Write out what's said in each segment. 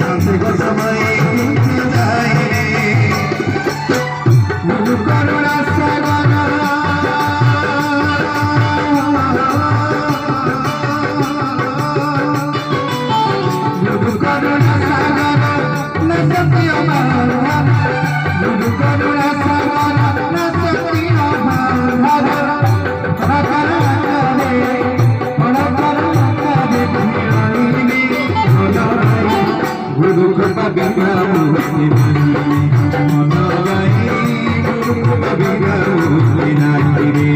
শান্তি সময় যায় গুরু করুণা সাগর গুরু করুণা সাগর না শক্তি অভাব গুরু করুণা সাগর না শক্তি অভাব गुरु कृपा बिना मुक्ति नहीं मन गई गुरु कृपा बिना मुक्ति नहीं रे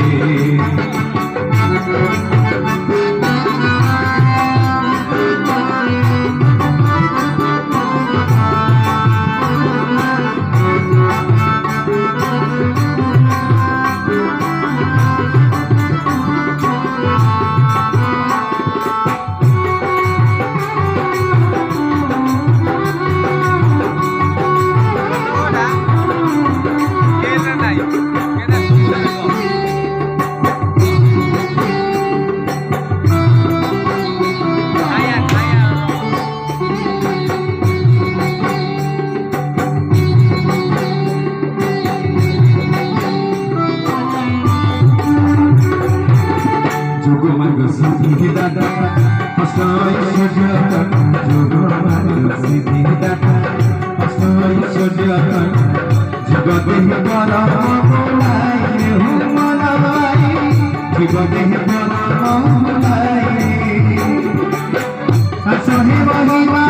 सिद्धि दाता सिद्धि दाता जगते जगते सहे महिमा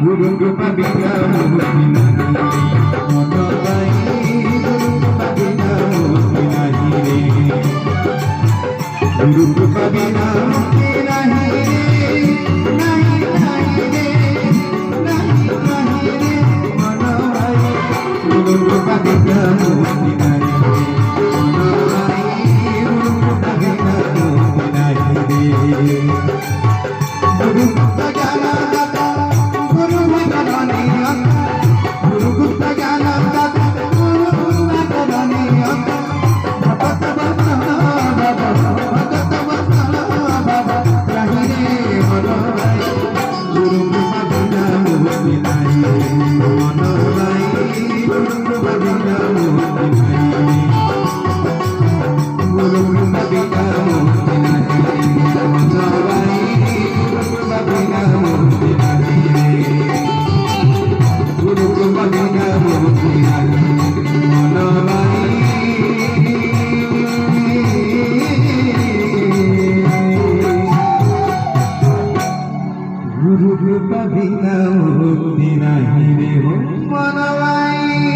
गुरु कृपा बिना मुक्ति नहीं मन गई गुरु कृपा बिना मुक्ति नहीं रे गुरु कृपा बिना मुक्ति नहीं रे नहीं रे नहीं रे मन गई गुरु कृपा बिना मुक्ति नहीं मन गई गुरु कृपा बिना मुक्ति नहीं रे गुरु कृपा ज्ञान दाता गुरु गुप्त ज्ञान दाता गुरु भगत गुरु कृपा बिना मुक्ति नहीं मन गई गुरु कृपा बिना मुक्ति नहीं गुरु कृपा बिना मुक्ति नहीं मन गई गुरु कृपा बिना मुक्ति नहीं गुरु कृपा बिना मुक्ति नहीं मन गई गुरु कृपा बिना मुक्ति नहीं रे मन गई।